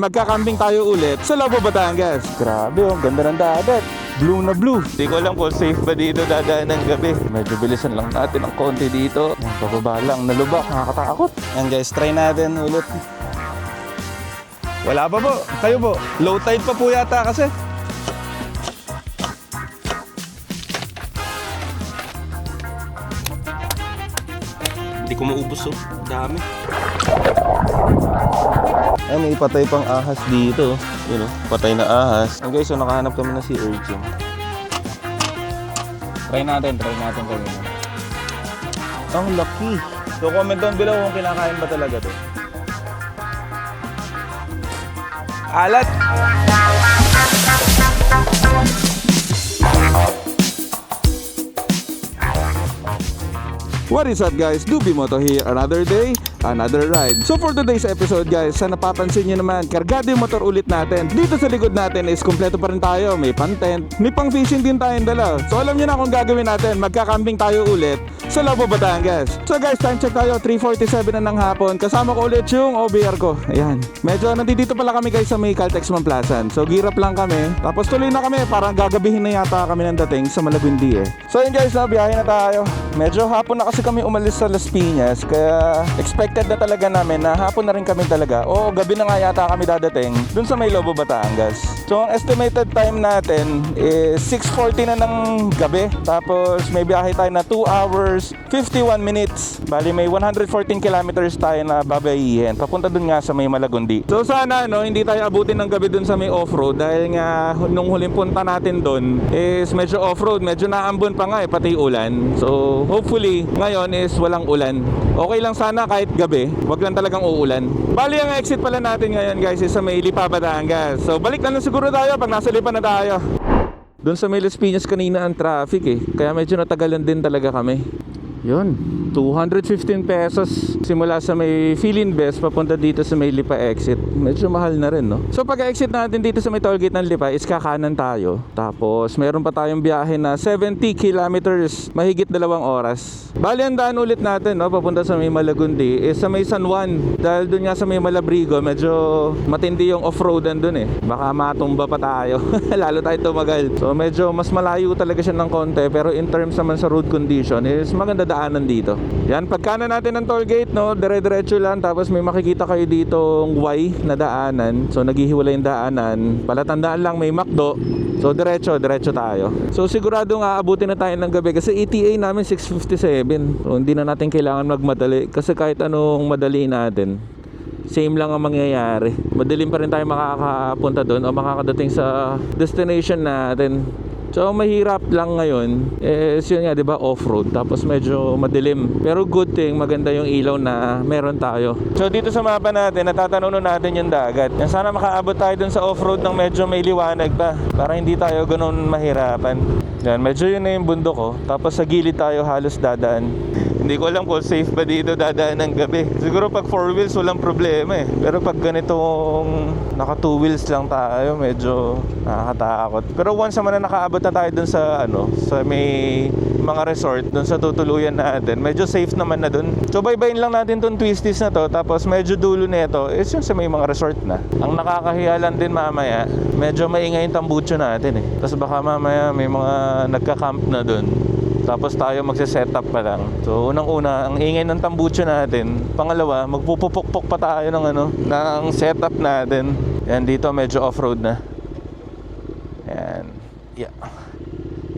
Magkakambing tayo ulit sa Lobo, Batangas. Grabe oh, ganda ng dagat. Blue na blue. Hindi ko alam kung safe ba dito dadaan ng gabi. Medyo bilisan lang natin ang konti dito. Pababa lang, nalubak, nakakatakot. Yan guys, try natin ulit. Wala pa po, kayo po. Low tide pa po yata kasi. Hindi ko maubos oh. Dami. Ay, may patay pang ahas dito. Yun oh, patay na ahas. And guys, so nakahanap kami na si Urchin. Try natin kami. Ang laki. So comment down below kung kinakain ba talaga to. Alat! What is up guys? Dubi Moto here. Another day, another ride. So for today's episode guys, sa napapansin nyo naman, kargado yung motor ulit natin. Dito sa likod natin is kompleto pa rin tayo. May pang-tent, may pang-fishing din tayong dala. So alam nyo na kung gagawin natin, magkakambing tayo ulit sa Lobo, Batangas. So guys, time check tayo, 3:47 na ng hapon. Kasama ko ulit yung OBR ko. Ayan. Medyo nandito pala kami guys sa may Caltex Mamplasan. So girap lang kami. Tapos tuloy na kami, parang gagabihin na yata kami ng dating sa Malagundi eh. So yun guys, biyahe na tayo. Medyo hapon na kasi kami umalis sa Las Piñas, kaya expected na talaga namin na hapon na rin kami talaga. O gabi na nga yata kami dadating dun sa may Lobo, Batangas. So ang estimated time natin is 6:40 na ng gabi. Tapos may biyahe tayo na 2 hours 51 minutes. Bali may 114 kilometers tayo na babayihin papunta dun nga sa may Malagundi. So sana no, hindi tayo abutin ng gabi dun sa may off-road dahil nga nung huling punta natin dun is medyo off-road, medyo naambon pa nga eh, pati ulan. So hopefully ngayon is walang ulan. Okay lang sana kahit gabi, wag lang talagang uulan. Bali ang exit pala natin ngayon guys is sa may Lipa, Batangas. So balik na lang siguro tayo pag nasa Lipa na tayo. Doon sa may Las Piñas kanina ang traffic eh, kaya medyo natagalan din talaga kami. Yun, 215 pesos simula sa may Philinvest papunta dito sa may Lipa exit. Medyo mahal na rin no. So pag exit natin dito sa may tollgate ng Lipa is kakanan tayo. Tapos meron pa tayong biyahe na 70 kilometers, mahigit 2 oras. Bali ang daan ulit natin no, papunta sa may Malagundi is sa may San Juan. Dahil dun nga sa may Malabrigo medyo matindi yung off-roadan dun eh. Baka matumba pa tayo. Lalo tayo tumagal. So medyo mas malayo talaga siya ng konti, pero in terms naman sa road condition is maganda daanan dito. Yan, pagkanan natin ng toll gate no, dire-diretso lang, tapos may makikita kayo ditong Y na daanan. So naghihiwalay yung daanan. Palatandaan lang may McDo. So diretso tayo. So sigurado nga abutin na tayo ng gabi kasi ETA namin 6:57. So hindi na natin kailangan magmadali kasi kahit anong madali natin, same lang ang mangyayari. Madaling pa rin tayo makakapunta doon o makakadating sa destination natin. So mahirap lang ngayon is yun nga, 'di ba, off-road tapos medyo madilim. Pero good thing maganda yung ilaw na meron tayo. So dito sa mapa natin natatanaw natin yung dagat. Yan, sana makaabot tayo dun sa off-road ng medyo may liwanag pa para hindi tayo ganoon mahirapan. Yan, medyo yun na yung bundok ko. Tapos sa gilid tayo halos dadaan. Hindi ko alam kung safe ba dito dadaan ng gabi. Siguro pag 4 wheels walang problema eh. Pero pag ganitong naka 2 wheels lang tayo, medyo nakakatakot. Pero once naman na nakaabot na tayo dun sa sa may mga resort, dun sa tutuluyan natin, medyo safe naman na dun. So baybayin lang natin tong twisties na to. Tapos medyo dulo nito is yung sa may mga resort na. Ang nakakahiya lang din mamaya, medyo maingay yung tambucho natin eh. Tapos baka mamaya may mga nagka-camp na dun. Tapos tayo magse-setup pa lang. So unang-una, ang ingay ng tambucho natin. Pangalawa, magpupupukpok pa tayo ng setup natin. Yan, dito medyo off-road na. Yan. Yeah.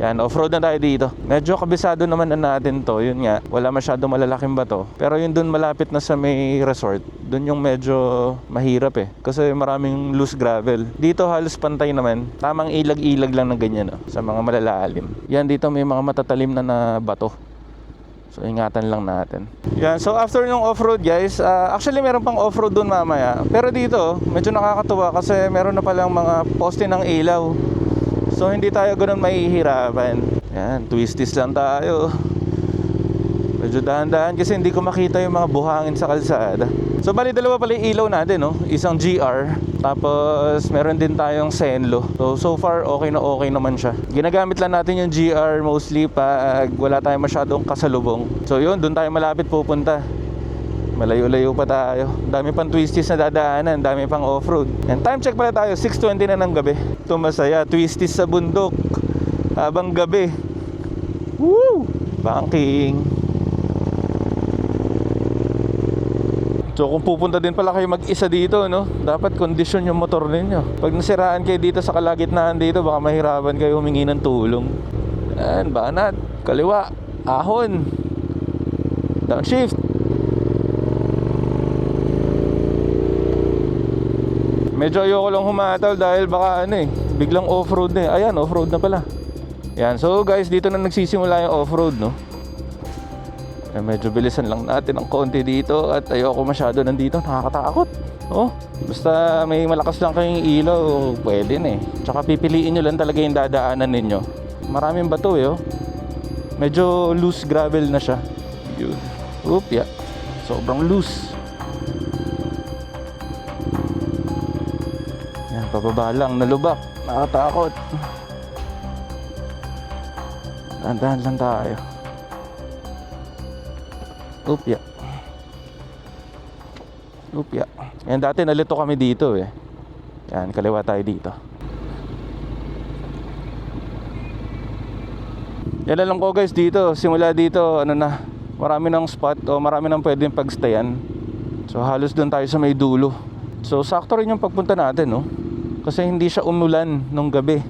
Yan, off-road na tayo dito. Medyo kabisado naman na natin to. Yun nga, wala masyado malalaking bato. Pero yun dun malapit na sa may resort, dun yung medyo mahirap eh. Kasi maraming loose gravel. Dito halos pantay naman. Tamang ilag-ilag lang ng ganyan sa mga malalalim. Yan, dito may mga matatalim na bato. So ingatan lang natin. Yan, so after yung off-road guys, actually meron pang off-road dun mamaya. Pero dito, medyo nakakatuwa kasi meron na palang mga poste ng ilaw. So hindi tayo ganoon mahihirapan. Yan, twisties lang tayo. Medyo dahan-dahan kasi hindi ko makita yung mga buhangin sa kalsada. So bali dalawa pala yung ilaw natin no? Isang GR, tapos meron din tayong Senlo. So far okay naman siya. Ginagamit lang natin yung GR mostly pag wala tayong masyadong kasalubong. So yun, doon tayo malapit pupunta. Malayo-layo pa tayo. Dami pang twisties na dadaanan, dami pang off-road. Yan, time check pala tayo, 6:20 na ng gabi. Ito masaya, twisties sa bundok habang gabi. Woo! Banking. So kung pupunta din pala kayo mag-isa dito, no, dapat kondisyon yung motor ninyo. Pag nasiraan kayo dito sa kalagitnaan dito, baka mahirapan kayo humingi ng tulong. Yan, banat, kaliwa, ahon, downshift. Medyo ayoko lang humatal dahil baka biglang off-road na. Ayan, off-road na pala. Yan, so guys, dito na nagsisimula yung off-road, no. Medyo bilisan lang natin ang konti dito at ayoko masyado nandito, nakakatakot. Oh, basta may malakas lang kayong ilaw, pwede na eh. Tsaka pipiliin nyo lang talaga yung dadaanan ninyo. Maraming bato oh. Medyo loose gravel na siya. Yun. Oop, yeah. Sobrang loose. Yan, pababa lang, nalubak. Nakatakot. Dahan-dahan lang tayo. Upya. Upya. Yan, dati nalito kami dito eh. Yan, kaliwa tayo dito. Yan na lang ko guys dito. Simula dito, marami ng spot o marami ng pwedeng pagstayan. So halos doon tayo sa may dulo. So sakto rin yung pagpunta natin, no? Kasi hindi siya umulan nung gabi.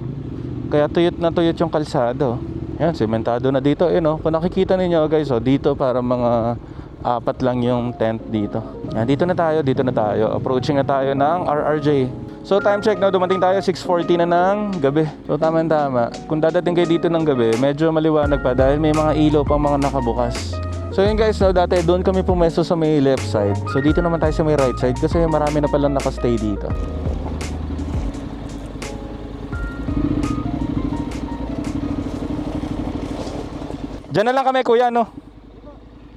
Kaya tuyot na tuyot yung kalsado. Yan, sementado na dito. No? Kung nakikita ninyo guys, dito para mga 4 lang yung tent dito. Yan, dito na tayo. Approaching na tayo ng RRJ. So time check na, dumating tayo 6:40 na ng gabi. So tama. Kung dadating kayo dito ng gabi, medyo maliwanag pa dahil may mga ilaw pang mga nakabukas. So yun guys, dati doon kami pumesto sa may left side. So dito naman tayo sa may right side kasi marami na palang nakastay dito. Diyan na lang kami kuya, no?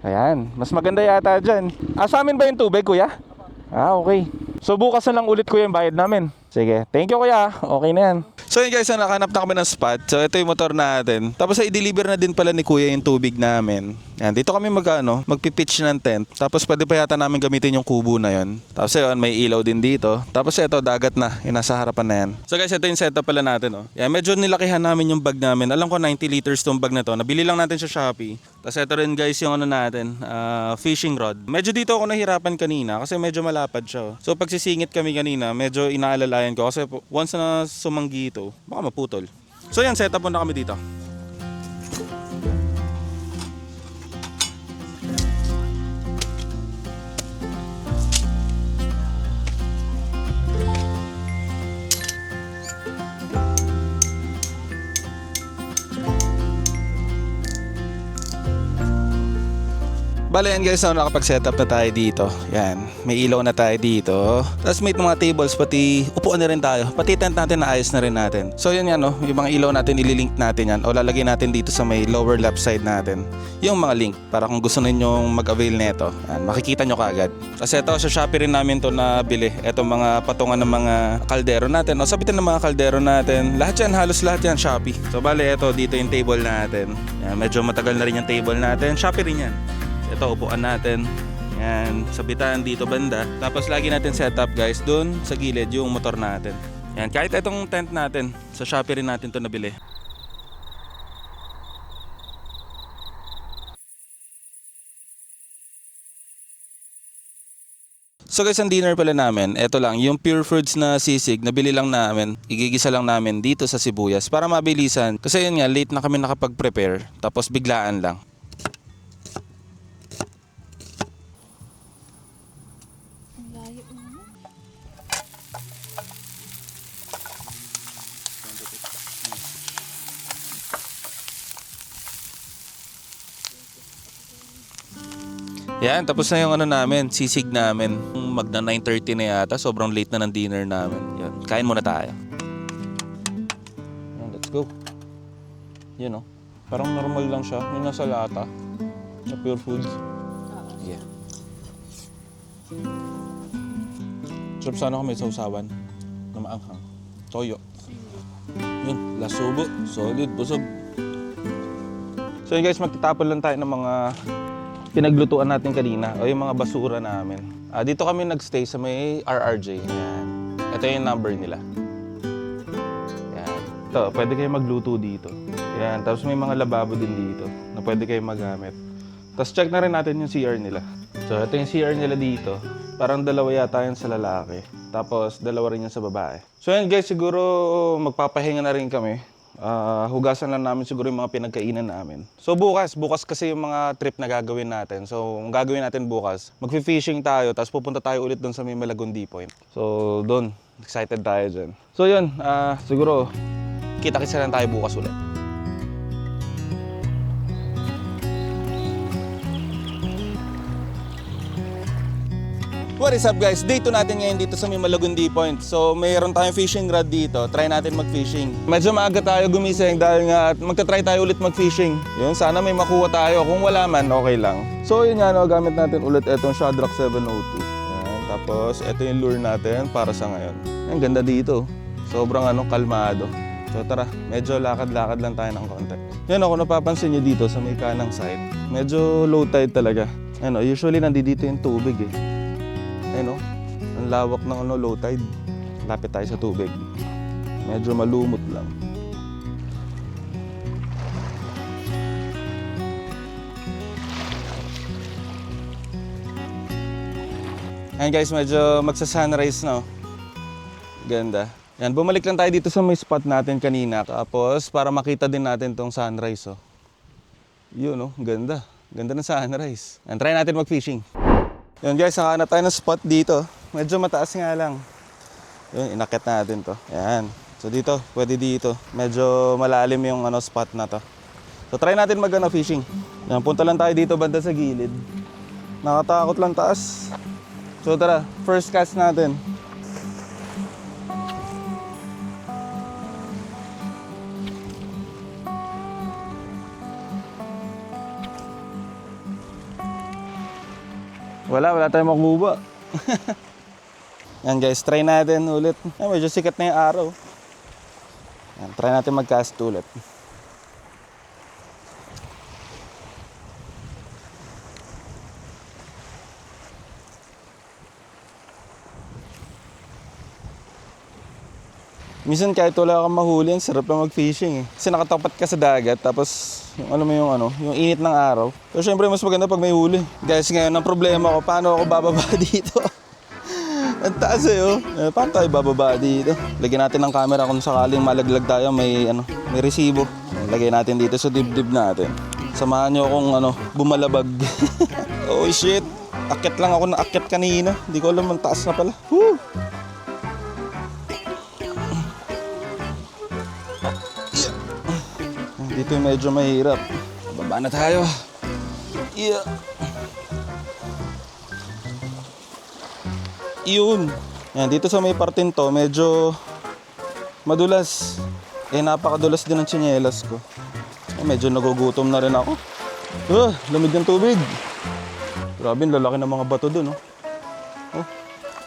Ayan, mas maganda yata dyan. Sa amin ba yung tubig kuya? Okay. So bukas na lang ulit kuya yung bayad namin. Sige, thank you kuya. Okay na yan. So yun guys, nakahanap na kami ng spot. So ito yung motor natin. Tapos i-deliver na din pala ni kuya yung tubig namin. Yan, dito kami magpipitch ng tent. Tapos pwede pa yata namin gamitin yung kubo na yun. Tapos yun, may ilaw din dito. Tapos ito, dagat na. Yung nasa harapan na yan. So guys, ito yung setup pala natin. Yan, medyo nilakihan namin yung bag namin. Alam ko 90 liters tong bag na to. Nabili lang natin sa Shopee. Tapos ito rin guys yung natin, fishing rod. Medyo dito ako nahirapan kanina kasi medyo malapad siya. So pag sisingit kami kanina, medyo inaalalayan ko. Kasi once na sumanggi ito, baka maputol. So yan, setup muna kami dito. Bale yan guys, nakapag-setup na tayo dito. Yan, may ilaw na tayo dito. Tapos may mga tables, pati upuan na rin tayo. Pati tent natin naayos na rin natin. So yan yan, yung mga ilaw natin, ililink natin yan. O lalagay natin dito sa may lower left side natin. Yung mga link, para kung gusto ninyong mag-avail nito, yan, makikita nyo kaagad. Kasi ito, sa Shopee rin namin to nabili. Ito mga patungan ng mga kaldero natin. O sabitin ng mga kaldero natin. Lahat yan, halos lahat yan, Shopee. So bale, ito, dito yung table natin. Yan, medyo matagal na rin yung table natin. Shopee rin yan. Ito, upuan natin. Yan, sabitan dito banda. Tapos lagi natin setup guys, dun sa gilid yung motor natin. Yan, kahit itong tent natin, sa Shopee rin natin to nabili. So guys, ang dinner pala namin, eto lang, yung Pure Foods na sisig, nabili lang namin, igigisa lang namin dito sa sibuyas para mabilisan. Kasi yun nga, late na kami nakapag-prepare, tapos biglaan lang. Yan, tapos na yung namin, sisig namin. Magna 9:30 na yata, sobrang late na ng dinner namin. Yan, kain muna tayo. Yan, let's go. Yun parang normal lang siya. Yung nasa lata, na Pure Foods. Yeah. Sarap sana kung may sausawan na maanghang. Toyo. Yun, lasubo, solid, busog. So yun guys, magtitapon lang tayo ng mga pinaglutuan natin kanina o yung mga basura namin. Dito kami nagstay sa may RRJ. Yan. Ito yung number nila. Yan. Ito, pwede kayo magluto dito. Yan. Tapos may mga lababo din dito na pwede kayo magamit. Tapos check na rin natin yung CR nila. So ito yung CR nila dito. Parang dalawa yata yan sa lalaki. Tapos dalawa rin yan sa babae. So yan guys, siguro magpapahinga na rin kami. Hugasan lang namin siguro yung mga pinagkainan namin. So bukas kasi yung mga trip na gagawin natin. So ang gagawin natin bukas, magfi-fishing tayo, tapos pupunta tayo ulit doon sa may Malagundi Point. So doon, excited tayo dyan. So yun, siguro kita-kitsa lang tayo bukas ulit. What is up guys? Day 2 natin ngayon dito sa may Malagundi Point. So mayroon tayong fishing rod dito. Try natin mag-fishing. Medyo maaga tayo gumising dahil nga magta-try tayo ulit mag-fishing. Yun, sana may makuha tayo. Kung wala man, okay lang. So yun nga, no, gamit natin ulit itong Shadrack 702. Yan. Tapos ito yung lure natin para sa ngayon. Ang ganda dito. Sobrang kalmado. So tara, medyo lakad-lakad lang tayo ng konti. Yan ako, napapansin nyo dito sa may kanang side. Medyo low tide talaga. Usually nandito yung tubig eh. Ang lawak ng low tide. Lapit tayo sa tubig. Medyo malumot lang. Ayan guys, medyo magsa-sunrise na. Ganda. Yan, bumalik lang tayo dito sa may spot natin kanina. Tapos para makita din natin tong sunrise. Yun ganda. Ganda ng sunrise. Yan, try natin mag-fishing. Yun guys, nakahanap tayo ng spot dito. Medyo mataas nga lang. Yun, inakit natin to. Yan. So dito, pwede dito. Medyo malalim yung spot na to. So try natin fishing. Yan, punta lang tayo dito banda sa gilid. Nakatakot lang taas. So tara, first cast natin. Wala tayong makuha. Yan guys, try natin ulit. Medyo sikat na yung araw. Yan, try natin mag-cast ulit. Minsan kahit wala kang mahuli, ang sarap lang mag-fishing eh. Kasi nakatapat ka sa dagat, tapos yung init ng araw. So syempre mas maganda pag may huli. Guys, ngayon ang problema ko, paano ako bababa dito? Ang taas paano tayo bababa dito? Lagyan natin ng camera kung sakaling malaglag tayo, may resibo. Lagyan natin dito sa dibdib natin. Samahan nyo akong bumalabag. Oh shit, akit lang ako na akit kanina. Hindi ko alam ang taas na pala. Woo! Dito medyo mahirap. Baba na tayo. Yeah. Yun. Yan, dito sa may partin to, medyo madulas. Napakadulas din ng tsinelas ko. Medyo nagugutom na rin ako. Lamig ng tubig. Grabe, lalaki ng mga bato dun.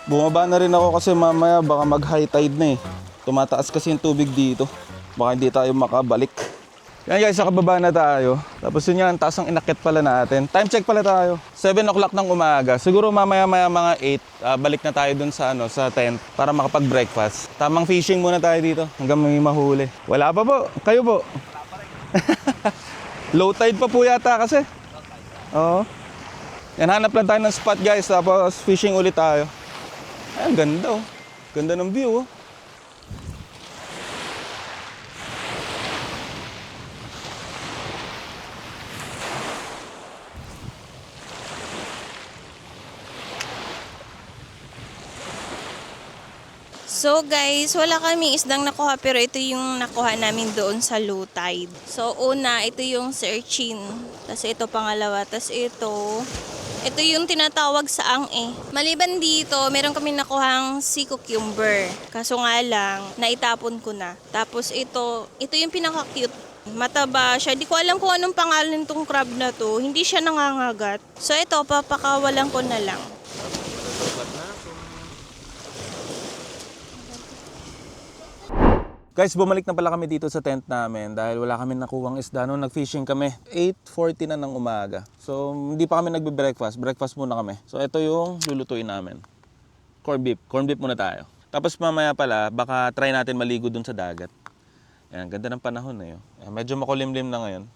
Bumaba na rin ako kasi mamaya baka mag-high tide na eh. Tumataas kasi yung tubig dito. Baka hindi tayo makabalik. Yan guys, nakababa na tayo. Tapos yun nga, ang taas ang inakit pala natin. Time check pala tayo. 7 o'clock ng umaga. Siguro mamaya-maya mga 8, balik na tayo dun sa, sa tent para makapag-breakfast. Tamang fishing muna tayo dito hanggang may mahuli. Wala pa po. Kayo po. Low tide pa po yata kasi. Oo. Yan, hanap lang tayo ng spot guys. Tapos fishing ulit tayo. Ay, ang ganda Ganda ng view So guys, wala kaming isdang nakuha pero ito yung nakuha namin doon sa low tide. So una, ito yung searchin. Tapos ito pangalawa. Tapos ito yung tinatawag sa ang. Maliban dito, meron kami nakuhang sea cucumber. Kaso nga lang, naitapon ko na. Tapos ito yung pinaka-cute. Mataba siya. Di ko alam kung anong pangalan nitong crab na to. Hindi siya nangangagat. So ito, papakawalan ko na lang. Guys, bumalik na pala kami dito sa tent namin dahil wala kami nakuhang isda noon. Nag-fishing kami. 8:40 na ng umaga. So, hindi pa kami nagbe-breakfast. Breakfast muna kami. So, ito yung lulutuin namin. Corned beef. Corned beef muna tayo. Tapos mamaya pala, baka try natin maligo dun sa dagat. Yan, ganda ng panahon na yun. Medyo makulimlim na ngayon.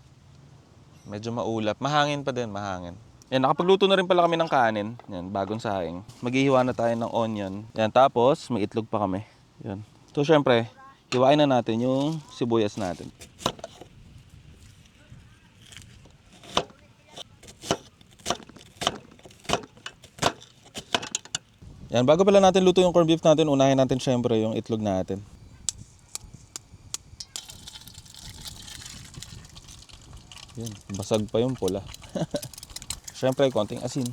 Medyo maulap. Mahangin pa din, mahangin. Yan, nakapagluto na rin pala kami ng kanin. Yan, bagong saing. Maghihiwa na tayo ng onion. Yan, tapos may itlog pa kami. Yan. So, syempre, hiwain na natin yung sibuyas natin. Yan, bago pala natin luto yung corned beef natin, unahin natin syempre yung itlog natin. Yan, basag pa yung pula. Syempre, konting asin.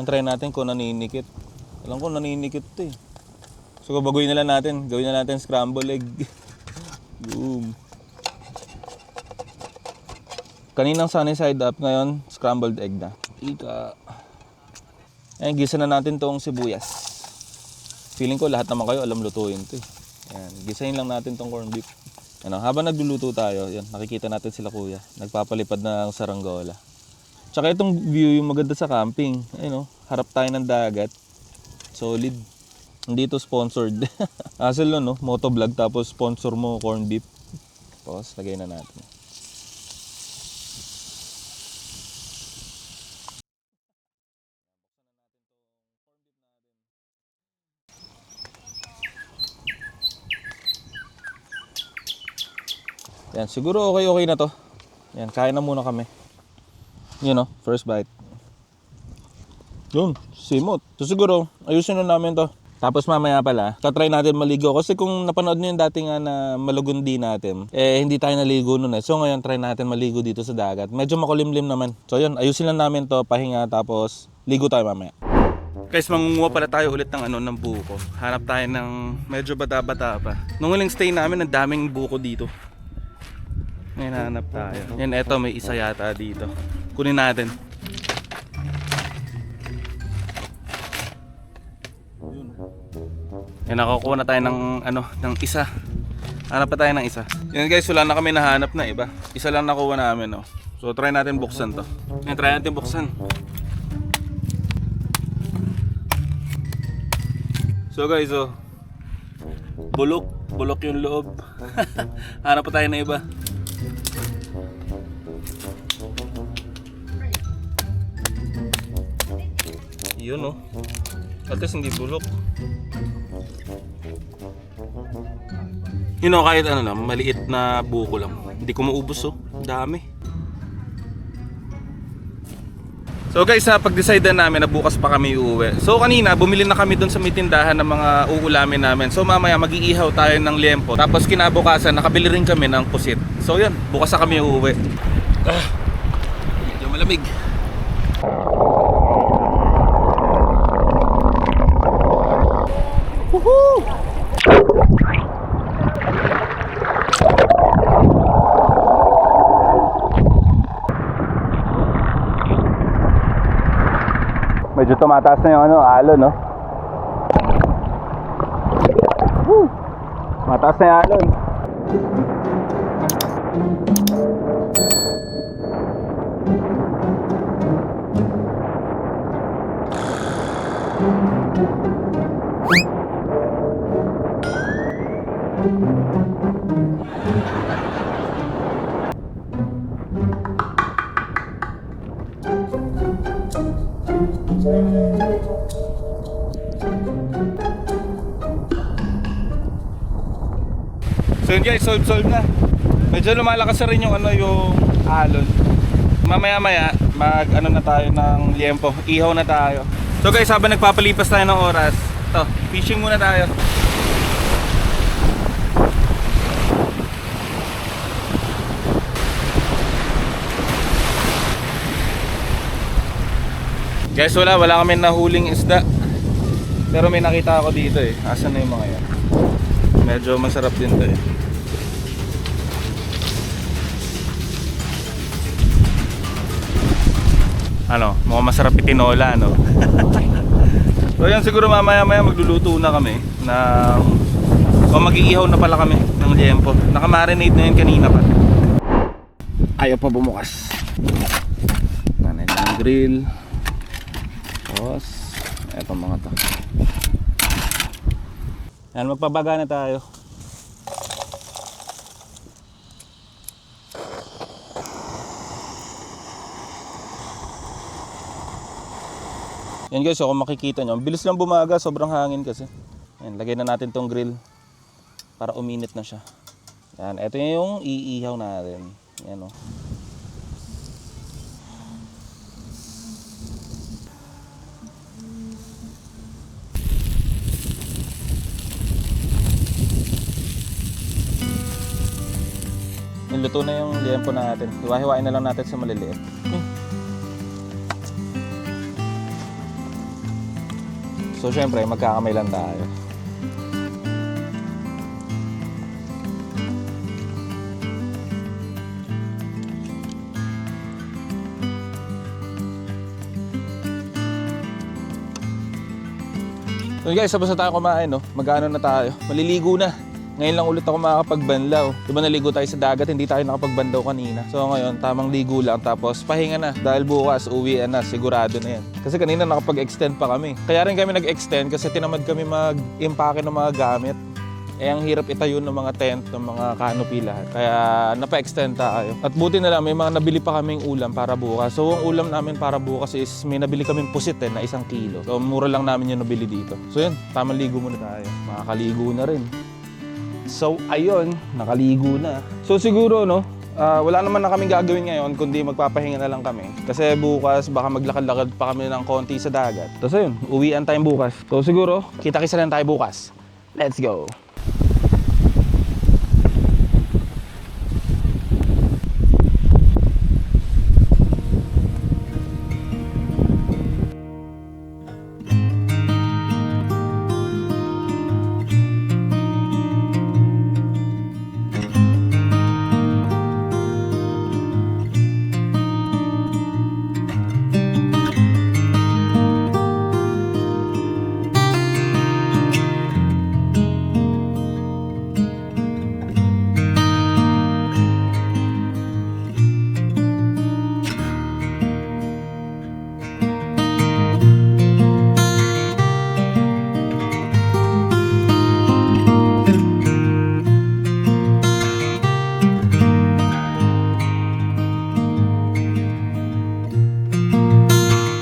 Ang try natin kung naninikit. Alam ko naninikit to eh. So, baguhin na lang natin. Gawin na natin scramble egg. Boom. Kaninang sunny side up, ngayon scrambled egg na. Ika. Ayan, gisa na natin tong sibuyas. Feeling ko lahat naman kayo alam lutuin to eh. Ayan, gisahin lang natin tong corned beef. Ano, habang nagluluto tayo, yan, nakikita natin sila kuya. Nagpapalipad ng saranggola. Tsaka itong view yung maganda sa camping. Ayun, harap tayo ng dagat. Solid. Hindi ito sponsored. Hassle no, motovlog tapos sponsor mo corned beef. Tapos lagay na natin. Yan, siguro okay na to. Yan, kain na muna kami. Yun first bite. Yun, simot. So siguro, ayusin na namin to. Tapos mamaya pala, tatry natin maligo. Kasi kung napanood nyo yung dati nga na Malugundi natin, hindi tayo naligo nun eh. So ngayon, try natin maligo dito sa dagat. Medyo makulimlim naman. So yun, ayusin lang namin to, pahinga, tapos ligo tayo mamaya. Guys, mangunguha pala tayo ulit ng buko. Hanap tayo ng medyo bata-bata pa. Nung huling stay namin, ang daming buko dito. Ngayon hanap tayo. Yan, eto, may isa yata dito. Kunin natin. Yan, nakakuha na tayo ng isa. Hanap pa tayo ng isa. Yan guys, wala na kami nahanap na iba. Isa lang nakuha namin, no. So try natin buksan to. Yan, try natin buksan. So guys, bulok yung loob. Hanap pa tayo ng iba. Yun at least hindi bulok. Yun kahit maliit na buko lang. Hindi ko maubos dami. So guys, pag-decide na namin na bukas pa kami uuwi. So kanina, bumili na kami doon sa may tindahan ng mga uulamin namin. So mamaya mag-iihaw tayo ng liempo. Tapos kinabukasan, nakabili rin kami ng pusit. So yun, bukas na kami uuwi. Medyo malamig. Woohoo! Medyo tumataas na yung alon, no? Woo! Mataas na yung alon. So yun guys, solve na. Medyo lumalakas na rin yung yung alon. Mamaya na tayo ng liempo. Ihaw na tayo. So guys, habang nagpapalipas tayo ng oras, fishing muna tayo. Guys, wala kami nahuling isda. Pero may nakita ako dito eh. Asan na yung mga yan? Medyo masarap din to eh. Mukhang masarap itinola, So yan, siguro mamaya magluluto na kami ng O mag-iihaw na pala kami ng liempo. Nakamarinate na yun kanina pa. Ayaw pa bumukas. Kanan yung grill. Tapos eto mga to. Yan, magpabaga na tayo. Yan guys, so kung makikita nyo, bilis lang bumaga, sobrang hangin kasi. Yan, lagay na natin tong grill para uminit na siya. Yan, ito yung iihaw natin. Yan o. Niluto na yung liempo natin. Hiwa-hiwain na lang natin sa maliliit. So syempre, magkakamay lang tayo. So guys, tapos na tayo kumain, no? Mag-ano na tayo? Maliligo na. Ngayon lang ulit ako makakapagbanlaw. Diba naligo tayo sa dagat, hindi tayo nakapagbandaw kanina. So ngayon, tamang ligo lang, tapos pahinga na. Dahil bukas, uwian na, sigurado na yan. Kasi kanina nakapag-extend pa kami. Kaya rin kami nag-extend kasi tinamad kami mag-impake ng mga gamit. Eh ang hirap itayo ng mga tent, ng mga canopy lahat. Kaya napa-extend tayo. At buti na lang, may mga nabili pa kaming ulam para bukas. So ang ulam namin para bukas is may nabili kaming pusit na 1 kilo. So mura lang namin yung nabili dito. So yun, tamang ligo muna tayo. Makakaligo na rin. So ayun, nakaligo na. So siguro no, wala naman na kaming gagawin ngayon kundi magpapahinga na lang kami. Kasi bukas baka maglakad-lakad pa kami ng konti sa dagat. Tapos ayun, uwian tayo bukas. So siguro, kita-kisa lang tayo bukas. Let's go!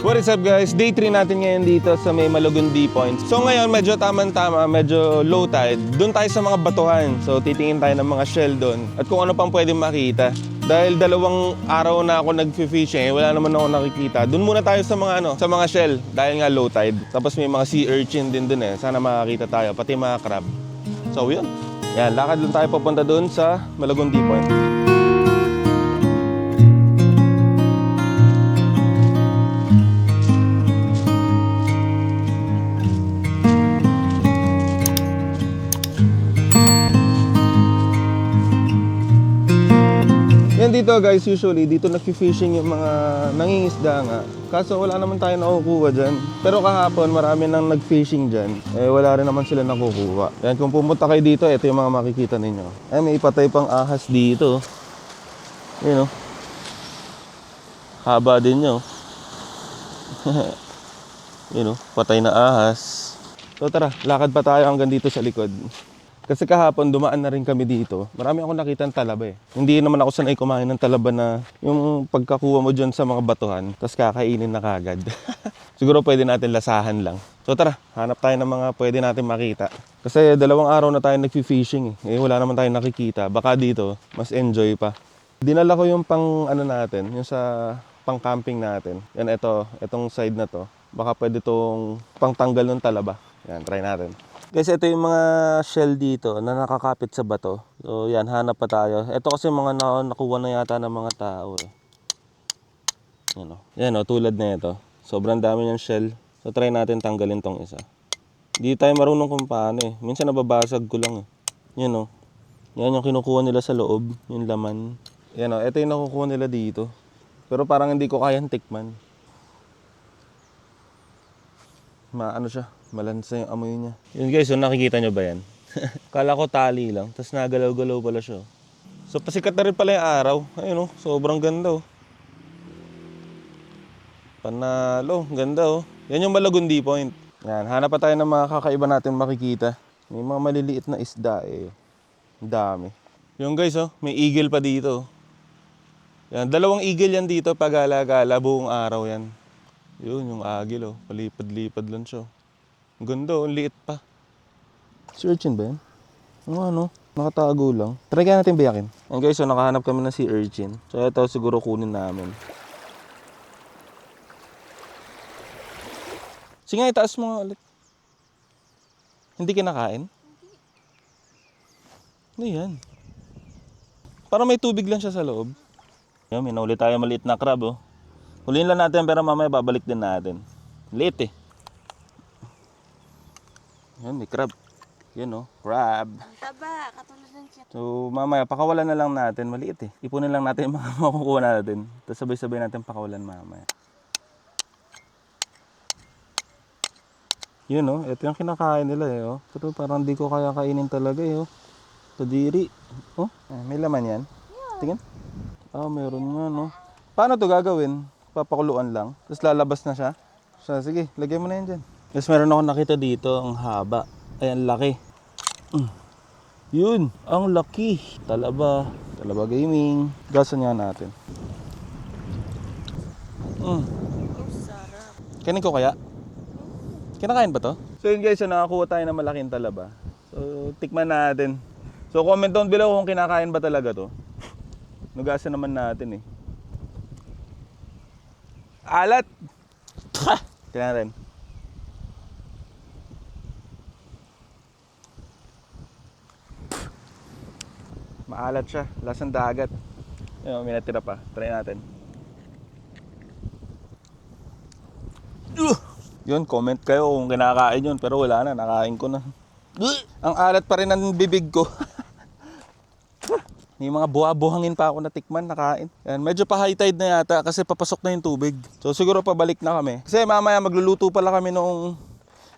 What is up guys? Day 3 natin ngayon dito sa may Malagundi Point. So ngayon medyo tamang-tama, medyo low tide. Doon tayo sa mga batuhan. So titingin tayo ng mga shell doon. At kung ano pang pwede makita. Dahil 2 araw na ako nag-fishing, wala naman ako nakikita. Doon muna tayo sa mga sa mga shell dahil nga low tide. Tapos may mga sea urchin din doon Sana makakita tayo, pati mga crab. So yun. Yan, lakad lang tayo papunta doon sa Malagundi Point. Yan dito guys, usually dito nag-fishing yung mga nangingisda nga. Kaso wala naman tayo nakukuha dyan. Pero kahapon marami nang nag-fishing dyan. Eh wala rin naman sila nakukuha. Yan, kung pumunta kayo dito, ito yung mga makikita ninyo. Eh may ipatay pang ahas dito. Yun o. Haba din nyo. Yun o, patay na ahas. So tara, lakad pa tayo hanggang dito sa likod. Kasi kahapon dumaan na rin kami dito. Marami akong nakitang talaba Hindi naman ako sanay kumain ng talaba na yung pagkakuha mo dyan sa mga batuhan, tapos kakainin na kagad. Siguro pwede natin lasahan lang. So tara, hanap tayo ng mga pwede natin makita. Kasi 2 araw na tayo nag-fishing wala naman tayong nakikita. Baka dito, mas enjoy pa. Dinala ko yung pang ano natin, yung sa pang camping natin. Yan, itong side na to. Baka pwede tong pang tanggal ng talaba. Yan, try natin. Guys, ito yung mga shell dito na nakakapit sa bato. So yan, hanap pa tayo. Ito kasi mga nakuha na yata ng mga tao Yan o, tulad na ito. Sobrang dami yung shell. So try natin tanggalin tong isa. Hindi tayo marunong kung paano Minsan nababasag ko lang Yan o. Yan yung kinukuha nila sa loob, yung laman. Yan o, ito yung nakukuha nila dito. Pero parang hindi ko kayang tikman. Maano siya, malansa yung amoy niya. Yun guys, so nakikita nyo ba yan? Kala ko tali lang, tapos nagalaw-galaw pala siya. So pasikat na rin pala yung araw. Ayun oh, sobrang ganda oh. Panalo, ganda oh. Yan yung Malagundi Point. Yan, hanap pa tayo ng mga kakaiba natin makikita. May mga maliliit na isda eh. Ang dami. Yung guys oh, may eagle pa dito. Yan, dalawang eagle yan dito pagala-gala buong araw yan. Yun, yung agil oh, palipad-lipad lang siya. Ang ganda oh, ang liit pa. Si urchin ba yan? Ano, nakatago lang. Try kaya natin biyakin. Yan guys, so nakahanap kami ng sea urchin. So ito siguro kunin namin. Sige nga, itaas mo nga ulit. Hindi kinakain? Ano yan? Parang may tubig lang siya sa loob. Yan, may nauli tayo maliit na crab oh. Huliin lang natin pero mamaya babalik din natin. Liit eh. Yan, may crab. Yan oh, crab. Taba, katulad ng siya. So mamaya pakawalan na lang natin. Maliit eh. Ipunin lang natin yung mga makukuha natin. Tapos sabay-sabay natin pakawalan mamaya. Yun oh, ito yung kinakain nila eh oh. Pero parang di ko kaya kainin talaga eh oh. Kadiri. Oh, may laman yan. Tingin. Ah, meron nga no. Paano to gagawin? Papakuluan lang. Tapos lalabas na siya. So, sige, lagyan mo na yan dyan. Tapos meron ako nakita dito, ang haba. Ay, ang laki. Yun, ang laki. Talaba. Talaba gaming. Gasan nga natin. Sarap. Kainin ko kaya? Kinakain ba to? So yun guys, so nakakuha tayo ng malaking talaba. So tikman natin. So comment down below kung kinakain ba talaga to. Nugasan naman natin eh. Alat! Tingnan natin. Maalat siya. Lasang dagat. Ayun, may natira pa. Try natin. Yun, comment kayo kung kinakain yun. Pero wala na, nakain ko na. Ang alat pa rin ng bibig ko. May mga buha-buhangin pa ako na tikman, nakain. Yan, medyo pa high tide na yata kasi papasok na yung tubig. So siguro pabalik na kami. Kasi mamaya magluluto pala kami nung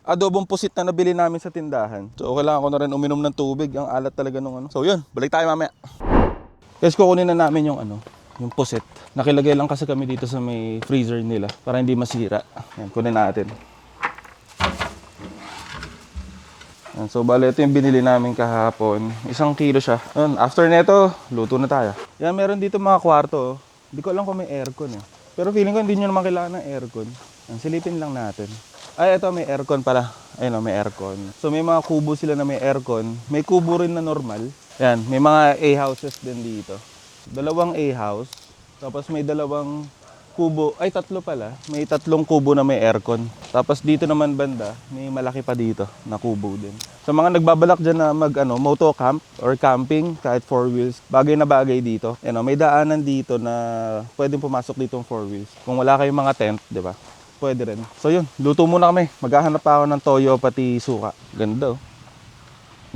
adobong pusit na nabili namin sa tindahan. So kailangan ko na rin uminom ng tubig. Ang alat talaga nung ano. So yun, balik tayo mamaya. Guys, kukunin na namin yung ano, yung pusit. Nakilagay lang kasi kami dito sa may freezer nila para hindi masira. Yan, kunin natin. Yan, so bale ito yung binili namin kahapon. 1 kilo siya. Yan, after neto, luto na tayo. Yan, meron dito mga kwarto. Hindi ko alam kung may aircon eh. Pero feeling ko hindi nyo naman kailangan ng aircon. Yan, silipin lang natin. Ay, ito may aircon pala. Ayun o, may aircon. So may mga kubo sila na may aircon. May kubo rin na normal. Yan, may mga A-houses din dito. 2 A-house. Tapos may 2 kubo. Ay, 3 pala. May 3 kubo na may aircon. Tapos dito naman banda, may malaki pa dito na kubo din. Sa mga nagbabalak dyan na moto camp or camping, kahit 4 wheels, bagay na bagay dito. Yan, may daanan dito na pwedeng pumasok dito ng 4 wheels. Kung wala kayong mga tent, di ba? Pwede rin. So yun, luto muna kami. Maghahanap pa ako ng toyo pati suka. Ganda oh.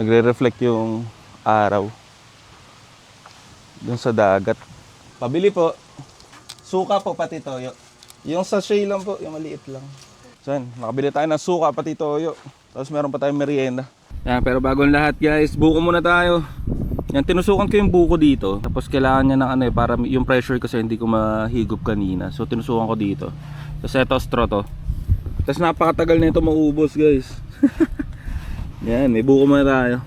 Nagre-reflect yung araw dun sa dagat. Pabili po. Suka po pati toyo. Yung sachet lang po, yung maliit lang. So yan, nakabili tayo ng suka pati toyo. Tapos meron pa tayong merienda. Yan, pero bago ang lahat guys, buko muna tayo. Yan, tinusukan ko yung buko dito. Tapos kailangan niya ng para yung pressure kasi hindi ko mahigop kanina. So tinusukan ko dito. Tapos ito straw to. Tapos napakatagal na ito maubos guys. Yan, may buko muna tayo.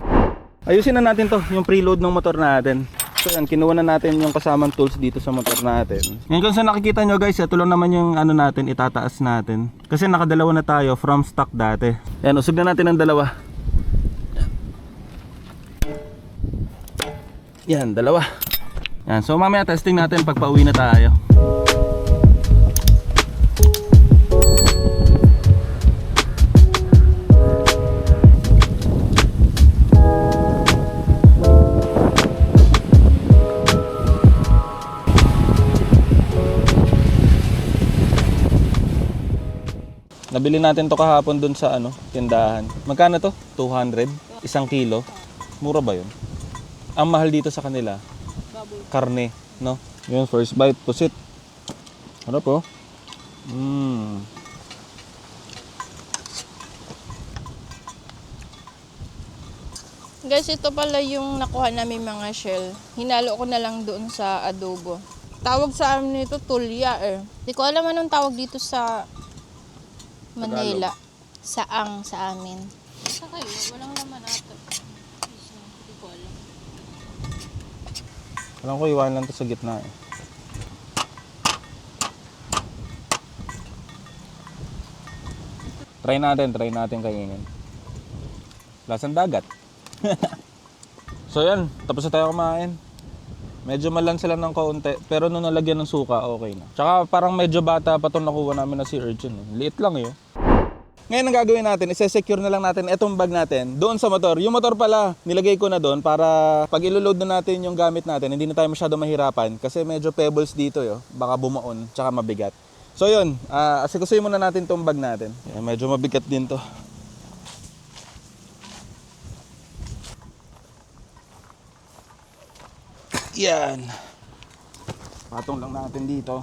Ayusin na natin to, yung preload ng motor natin. So yan, kinuha na natin yung kasamang tools dito sa motor natin. Ngayon kung sa nakikita nyo guys, ito lang naman yung natin, itataas natin. Kasi nakadalawa na tayo from stock dati. Yan, usog na natin ang 2. Yan, 2. Yan, so mamaya testing natin pag pauwi na tayo. Nabili natin to kahapon dun sa tindahan. Magkano to? 200? 1 kilo? Mura ba yun? Ang mahal dito sa kanila, karne, no? Yun, first bite, pusit. Harap oh. Guys, ito pala yung nakuha namin mga shell. Hinalo ko na lang doon sa adobo. Tawag sa amin nito tulya eh. Hindi ko alam anong tawag dito sa Manila. Saang sa amin. Sa kayo, walang laman ata. Hindi ko alam. Alam ko, iwan lang to sa gitna eh. Try natin kainin. Lasang dagat. So yan, tapos na tayo kumain. Medyo malansa lang ng kaunti, pero nung nalagyan ng suka, okay na. Tsaka parang medyo bata pa itong nakuha namin na sea urchin. Liit lang yun. Ngayon ang gagawin natin, isi-secure na lang natin itong bag natin doon sa motor. Yung motor pala, nilagay ko na doon para pag ilo-load na natin yung gamit natin, hindi na tayo masyado mahirapan kasi medyo pebbles dito yo, baka bumaon, tsaka mabigat. So yun, asikusuhin muna natin itong bag natin. Yan, medyo mabigat din to. Yan. Patong lang natin dito.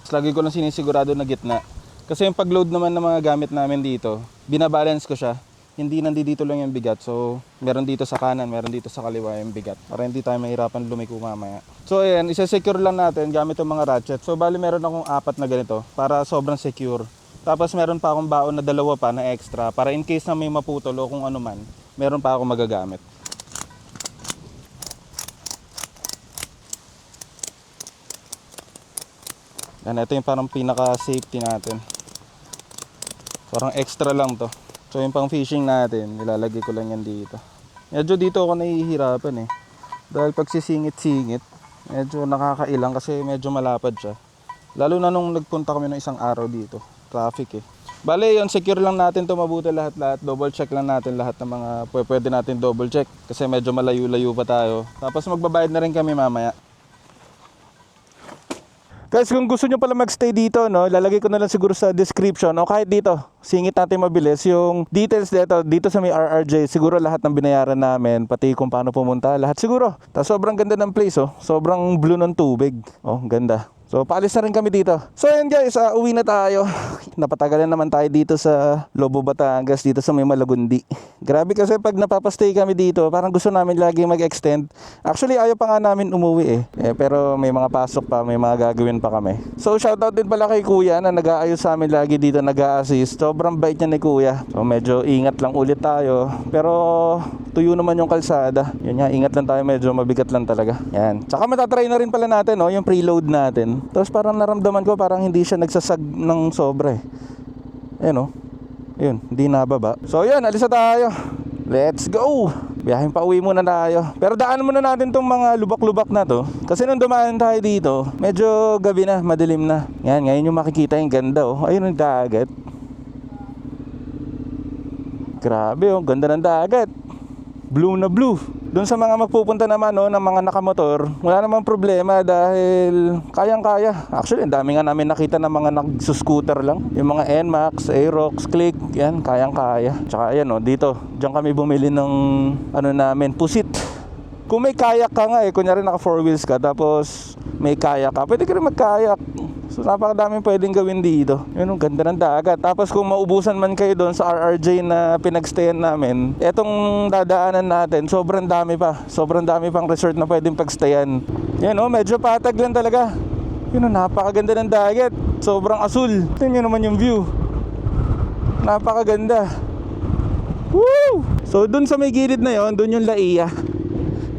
Tapos lagi ko lang sinisigurado na gitna. Kasi yung pag-load naman ng mga gamit namin dito, binabalance ko siya. Hindi nandito lang yung bigat. So, meron dito sa kanan, meron dito sa kaliwa yung bigat. Para hindi tayo mahirapan lumiko mamaya. So, ayan, isa-secure lang natin gamit yung mga ratchet. So, bali meron akong 4 na ganito para sobrang secure. Tapos meron pa akong baon na 2 pa na extra para in case na may maputol o kung ano man, meron pa akong magagamit. Yan, ito yung parang pinaka-safety natin. Parang extra lang to. So yung pang fishing natin, nilalagay ko lang yan dito. Medyo dito ako nahihirapan eh. Dahil pag sisingit-singit, medyo nakakailang kasi medyo malapad siya. Lalo na nung nagpunta kami ng isang araw dito. Traffic eh. Bale yun, secure lang natin to mabuti lahat-lahat. Double check lang natin lahat ng mga pwede natin double check. Kasi medyo malayo-layo pa tayo. Tapos magbabayad na rin kami mamaya. Guys, kung gusto nyo pala magstay dito, no, lalagay ko na lang siguro sa description o kahit dito, singit natin mabilis yung details dito sa may RRJ. Siguro lahat ng binayaran namin, pati kung paano pumunta, lahat siguro. Tapos sobrang ganda ng place, oh. Sobrang blue ng tubig. Oh, ganda. So, paalis na rin kami dito. So, ayan guys, uwi na tayo. Napatagalan naman tayo dito sa Lobo, Batangas, dito sa may Malagundi. Grabe kasi pag napapastay kami dito, parang gusto namin lagi mag-extend. Actually, ayaw pa nga namin umuwi eh. Pero may mga pasok pa, may mga gagawin pa kami. So, shoutout din pala kay Kuya na nag-aayos sa amin lagi dito, nag-a-assist. Sobrang bait niya ni Kuya. So, medyo ingat lang ulit tayo. Pero, tuyo naman yung kalsada. Yun nga, ingat lang tayo, medyo mabigat lang talaga. Yan. Tsaka matatry na rin pala natin, no, yung preload natin. Tapos parang naramdaman ko parang hindi siya nagsasag ng sobra eh. Ayan o. Ayun, hindi nababa. So yun, alis na tayo. Let's go! Biyahin pa uwi muna tayo. Pero daan muna natin tong mga lubak-lubak na to. Kasi nung dumaan tayo dito, medyo gabi na, madilim na. Yan, ngayon yung makikita yung ganda oh. Ayun yung dagat. Grabe oh, ganda ng dagat. Blue na blue. Doon sa mga magpupunta naman no, ng mga nakamotor, wala namang problema dahil kayang-kaya. Actually, ang dami nga namin nakita ng mga nagsuscooter lang. Yung mga NMAX, Aerox, Click, yan, kayang-kaya. Tsaka ayan no, dito, diyan kami bumili ng ano namin, pusit. Kung may kayak ka nga kunyari naka 4 wheels ka, tapos may kayak ka, pwede ka rin magkayak. So napakadaming pwedeng gawin dito. Yun, ang ganda ng dagat. Tapos kung maubusan man kayo doon sa RRJ na pinagstayan namin, etong dadaanan natin, sobrang dami pa. Sobrang dami pang resort na pwedeng pagstayan. Yan medyo patag lang talaga. Yun napakaganda ng dagat. Sobrang asul. Tingnan naman yung view. Napakaganda. Woo! So doon sa may gilid na yon, doon yung Laia.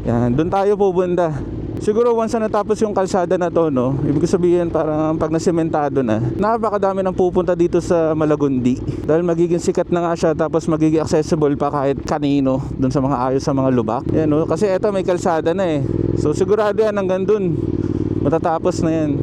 Yan, doon tayo pupunta. Siguro once na natapos yung kalsada na to, no, ibig sabihin parang pag nasementado na, napakadami nang pupunta dito sa Malagundi. Dahil magiging sikat na nga siya, tapos magiging accessible pa kahit kanino dun sa mga ayos sa mga lubak. Yan, no? Kasi eto may kalsada na eh. So sigurado yan hanggang dun. Matatapos na yan.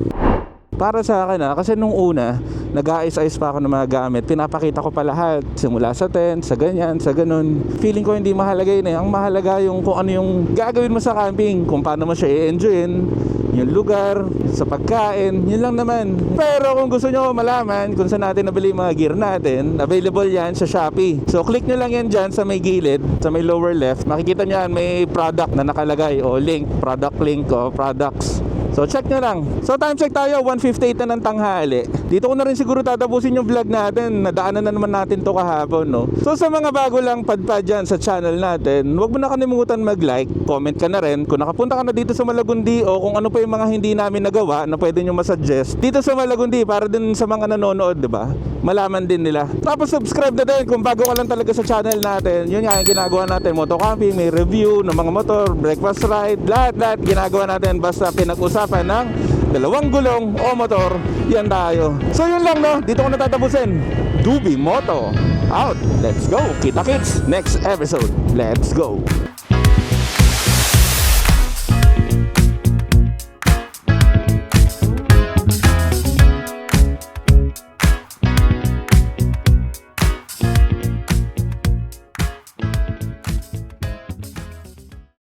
Para sa akin kasi nung una, nag-aayos-ayos pa ako ng mga gamit. Pinapakita ko pa lahat. Simula sa tent, sa ganyan, sa ganun. Feeling ko hindi mahalaga yun eh. Ang mahalaga yung kung ano yung gagawin mo sa camping. Kung paano mo siya i-enjoyin. Yung lugar, sa pagkain, yun lang naman. Pero kung gusto nyo malaman kung saan natin nabili yung mga gear natin, available yan sa Shopee. So click nyo lang yan dyan sa may gilid, sa may lower left. Makikita nyo yan, may product na nakalagay o link, product link o products. So check nyo lang. So time check tayo, 1:58 na ng tanghali. Dito ko na rin siguro tatapusin yung vlog natin. Nadaanan na naman natin to kahapon, no? So sa mga bago lang padpad dyan sa channel natin, huwag mo na kalimutan mag-like, comment ka na rin. Kung nakapunta ka na dito sa Malagundi o kung ano pa yung mga hindi namin nagawa na pwede nyo masuggest dito sa Malagundi para din sa mga nanonood, di ba? Malaman din nila. Tapos subscribe na din kung bago ka lang talaga sa channel natin. Yun nga yung ginagawa natin, moto camping, may review ng mga motor, breakfast ride, lahat ginagawa natin basta pinag-usapan ng dalawang gulong o motor, yan tayo. So yun lang, no, dito ko natatapusin. Dubi Moto out. Let's go. Kita kits next episode. Let's go.